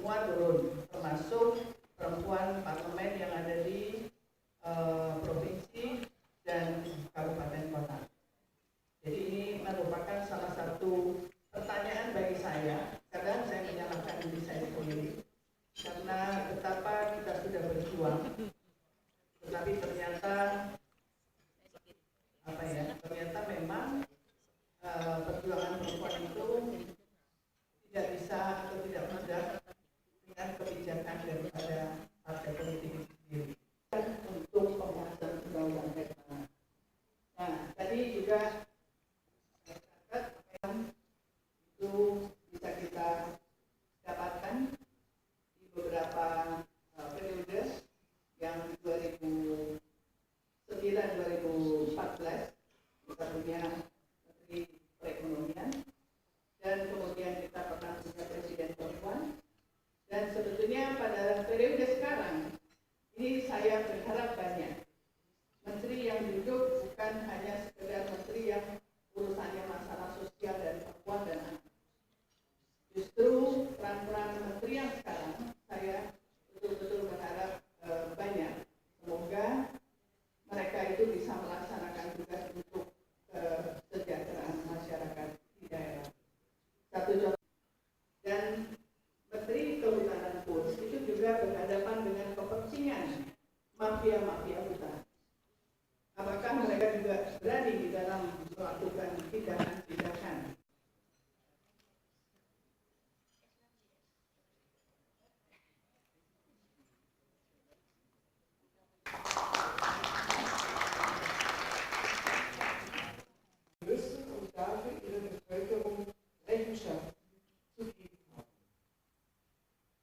semua turun, termasuk perempuan parlemen yang ada di provinsi dan kabupaten kota. Jadi ini merupakan salah satu pertanyaan bagi saya. Kadang saya menyalahkan diri saya sendiri karena betapa kita sudah berjuang, tetapi ternyata ternyata memang perjuangan perempuan itu tidak bisa atau tidak mudah dengan kebijakan daripada partai politik itu sendiri untuk pembahasan undang-undang PKN. Nah, tadi juga itu bisa kita dapatkan di beberapa periode yang 2009-2014 kita punya Menteri Perekonomian, dan kemudian kita pernah punya Presiden perempuan, dan sebetulnya pada periode sekarang ini saya berharap banyak menteri yang duduk bukan hanya sekedar menteri yang urusannya masalah sosial dan perempuan dan anak. Justru peran-peran menteri yang sekarang saya betul-betul berharap banyak. Semoga mereka itu bisa melaksanakan tugas untuk kesejahteraan masyarakat di daerah. Satu contoh, dan Menteri Kehutanan pun itu juga berhadapan dengan kepentingan mafia-mafia hutan. Apakah mereka juga berani di dalam melakukan tindakan-tindakan?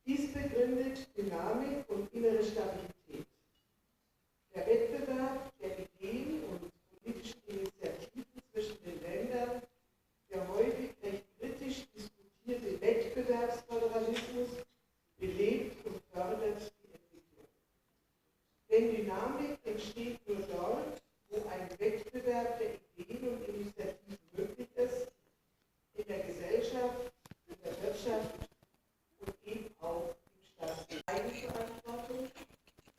Dies begründet Dynamik und innere Stabilität. Der Wettbewerb der Ideen und politischen Initiativen zwischen den Ländern, der häufig recht kritisch diskutierte Wettbewerbsföderalismus, belebt und fördert die Entwicklung. Denn Dynamik entsteht nur dort, wo ein Wettbewerb der Ideen und Initiativen möglich ist, in der Gesellschaft, in der Wirtschaft und eben auch im Staat. Eigenverantwortung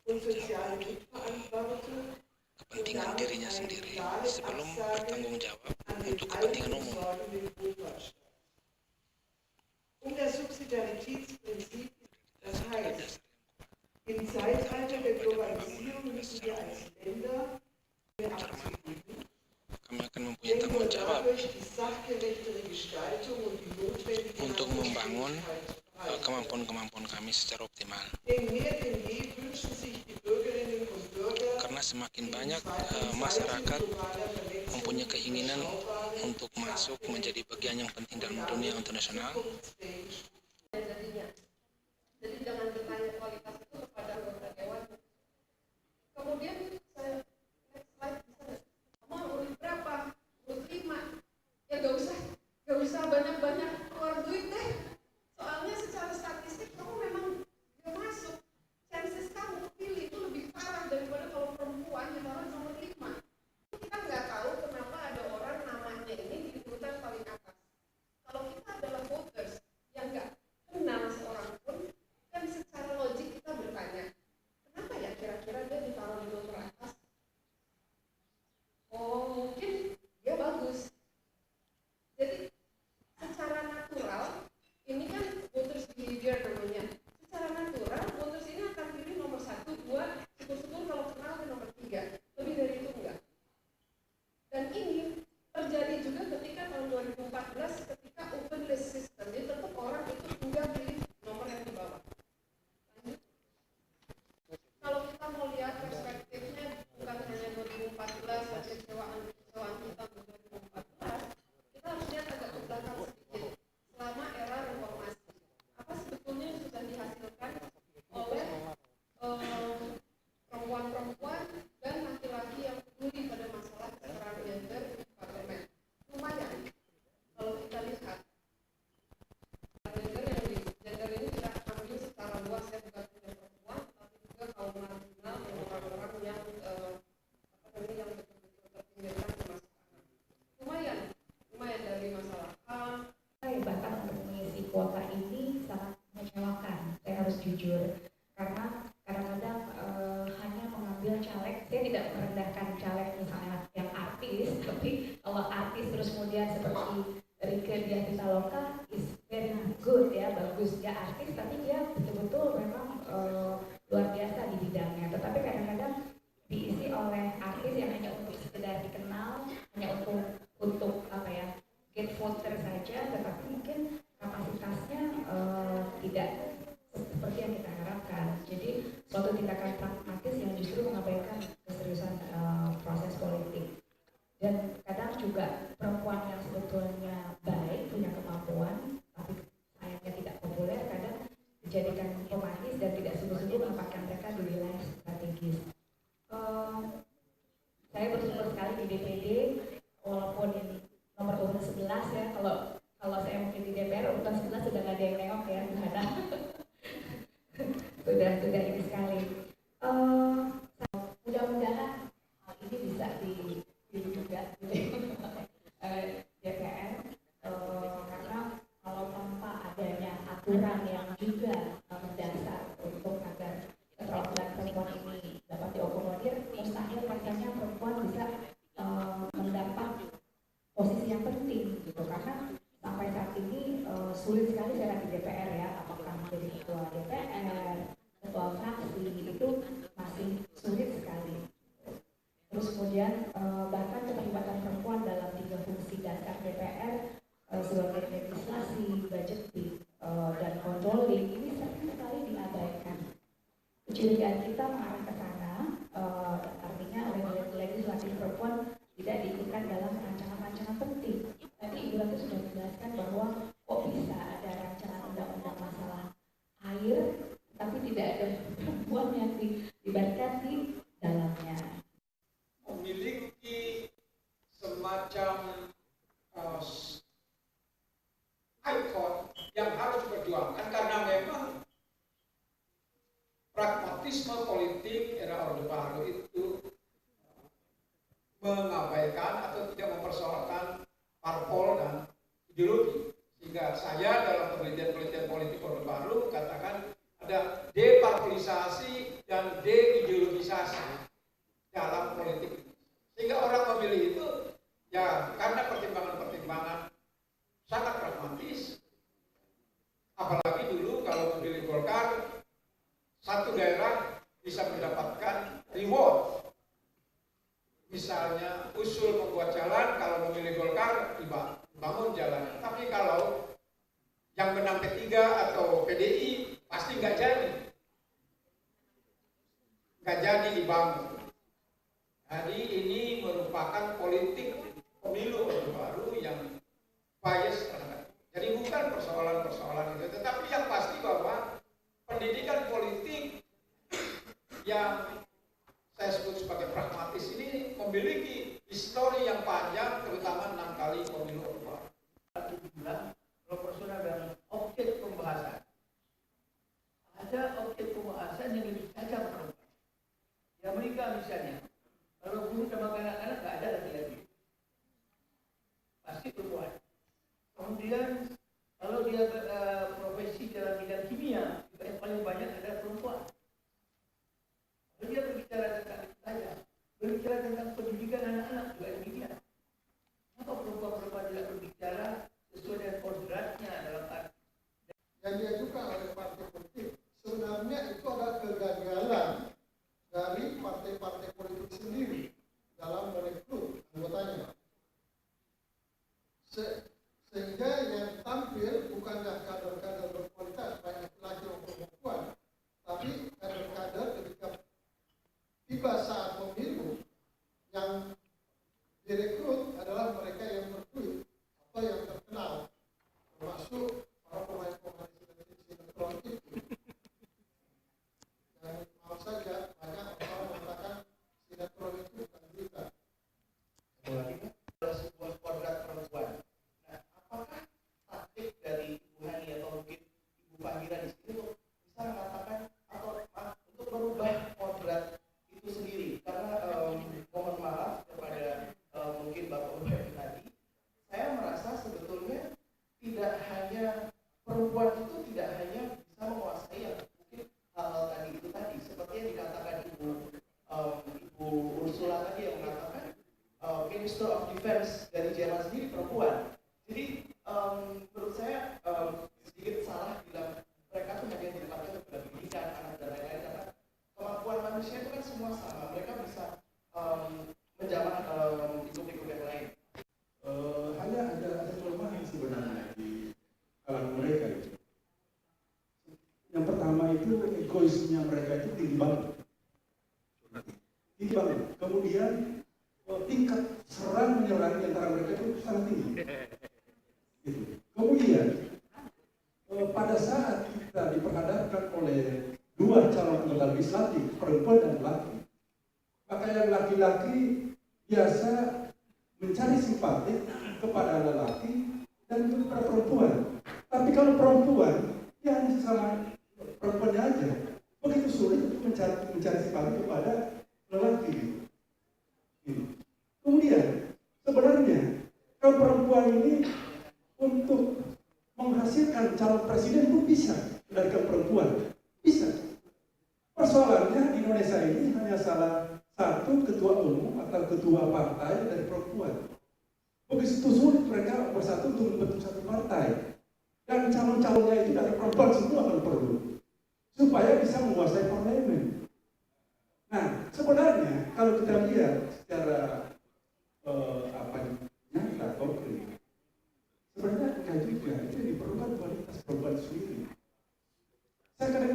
und soziale Mitverantwortung, kepentingan dirinya sendiri sebelum bertanggung jawab untuk kepentingan umum. Das Subsidiaritätsprinzip, das heißt, im Zeitalter der Globalisierung müssen wir als Länder kami akan mempunyai tanggung jawab untuk membangun kemampuan-kemampuan kami secara optimal. Karena semakin banyak masyarakat mempunyai keinginan untuk masuk menjadi bagian yang penting dalam dunia internasional. Jadi jangan bertanya kualitas itu kepada anggota dewan. Kemudian saya next slide bisa mau urut berapa? Urut 5. Ya gak usah banyak-banyak keluar duit deh. Soalnya secara statistik kamu memang gak masuk. Chances kamu pilih itu lebih parah daripada kalau perempuan ditaruh nomor 5. Kita nggak tahu kenapa ada orang namanya ini di urutan paling atas. Kalau kita adalah voters yang jujur, karena kadang-kadang hanya mengambil caleg. Saya tidak merendahkan caleg misalnya yang artis, tapi kalau artis terus kemudian seperti Rieke Diah Pitaloka is very good ya, bagus dia artis, tapi dia betul-betul memang luar biasa di bidangnya. Tetapi kadang-kadang diisi oleh artis yang hanya untuk sekedar dikenal, hanya untuk apa ya, get voter saja, tetapi mungkin kapasitasnya tidak seperti yang kita harapkan. Jadi suatu tindakan pragmatis yang justru mengabaikan keseriusan proses politik. Dan kadang juga perempuan yang sebetulnya baik, punya kemampuan, tapi sayangnya tidak populer, kadang dijadikan pemanis dan tidak sungguh-sungguh menempatkan mereka di wilayah strategis. Saya bersyukur sekali di DPD, walaupun ini nomor urut 11 ya, kalau saya mungkin di DPR urutan 11 sudah nggak ada yang nengok ya, sudah ini sekali. Mudah-mudahan ini bisa juga DPR, karena kalau tanpa adanya aturan yang juga mendasar untuk agar keterwakilan perempuan ini dapat diakomodir, mustahil rasanya perempuan bisa mendapat posisi yang penting gitu, karena sampai saat ini sulit sekali saya di DPR ya, apakah menjadi ketua DPR, ketua fraksi, itu masih sulit sekali. Terus kemudian bahkan keterlibatan perempuan dalam 3 fungsi dasar DPR sebagai legislasi, budgeting, dan controlling ini sering sekali diabaikan. Kecurigaan kita mengarah ke sana, artinya legislasi perempuan tidak diikutkan dalam rancangan-rancangan penting. Tadi Ibu Ratu sudah menjelaskan bahwa kok bisa ada rancangan undang-undang masalah air, tapi tidak ada perempuan yang dilibatkan di dalamnya. Memiliki semacam ikon yang harus diperjuangkan karena memang pragmatisme politik era Orde Baru itu mengabaikan atau tidak mempersoalkan parpol dan ideologi, sehingga saya dalam penelitian politik Orde Baru katakan ada deparpolisasi dan deideologisasi dalam politik, sehingga orang memilih itu ya karena pertimbangan-pertimbangan sangat pragmatis. Apalagi dulu kalau memilih Golkar, satu daerah bisa mendapatkan reward, misalnya usul membuat jalan, kalau memilih Golkar dibangun jalan, tapi kalau yang menang P3 atau PDI pasti nggak jadi dibangun. Jadi ini merupakan politik pemilu Orde Baru yang bias terhadap. Jadi bukan persoalan-persoalan itu, tetapi yang pasti bahwa pendidikan politik yang saya sebut sebagai pragmatis ini memiliki histori yang panjang, terutama 6 kali pemilu Orde Baru. Aku bilang proporsional dalam objek pembahasan. Ada objek pembahasan yang lebih tajam perempuan. Di Amerika misalnya, kalau guru sama anak-anak nggak ada laki-laki, pasti perempuan. Kemudian kalau dia profesi dalam bidang kimia, juga yang paling banyak adalah perempuan. Kalau dia berbicara tentang itu saja, berbicara tentang pendidikan anak-anak juga demikian. Kenapa perempuan-perempuan tidak berbicara sesuai dengan kodratnya dalam arti yang diajukan oleh partai politik? Sebenarnya itu adalah kegagalan dari partai-partai politik sendiri dalam merekrut anggotanya. Sehingga yang tampil bukanlah kader-kader berkualitas baik laki-laki maupun perempuan, tapi kader-kader ketika tiba saat pemilu yang direkrut adalah mereka yang berduit atau yang terkenal, termasuk para pemain-pemain sinetron itu. Dan maaf saja banyak orang mengatakan sinetron itu bukan berita. adalah sebuah kodrat perempuan. Nah, apakah taktik dari Ibu Hani atau mungkin Ibu Fahira di sini untuk bisa mengatakan atau untuk merubah kodrat itu sendiri? Karena mohon maaf kepada mungkin Bapak-Bapak tadi, saya merasa sebetulnya tidak hanya perempuan itu tidak hanya bisa menguasai yang mungkin itu egoisnya mereka itu tinggi banget. Tinggi banget. Kemudian tingkat serang menyerang di antara mereka itu sangat tinggi. Gitu. Kemudian pada saat kita diperhadapkan oleh dua calon anggota legislatif, perempuan dan laki, maka yang laki-laki biasa mencari simpati kepada lelaki dan kepada perempuan. Tapi kalau perempuan, ya hanya sama perempuannya aja. Begitu sulit untuk mencari simpati kepada lelaki. Kemudian, sebenarnya kalau perempuan ini untuk menghasilkan calon presiden itu bisa dari perempuan. Bisa. Persoalannya di Indonesia ini hanya salah satu ketua umum atau ketua partai dari perempuan. Begitu sulit mereka bersatu untuk membentuk satu partai. Dan calon-calonnya itu dari perempuan semua kalau perlu. Supaya bisa menguasai parlemen. Nah, sebenarnya kalau kita lihat secara nyata, konkret, sebenarnya enggak juga, itu diperlukan kualitas perempuan sendiri. Saya kadang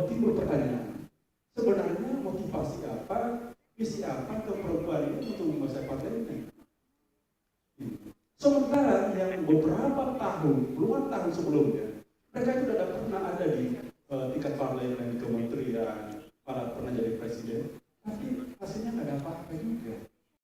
timbul pertanyaan, sebenarnya motivasi apa, visi apa ke perempuan ini untuk menguasai parlemen? Sementara yang beberapa tahun, puluhan tahun sebelumnya, mereka itu sudah pernah ada di tingkat parlemen, di kementerian, pernah jadi presiden.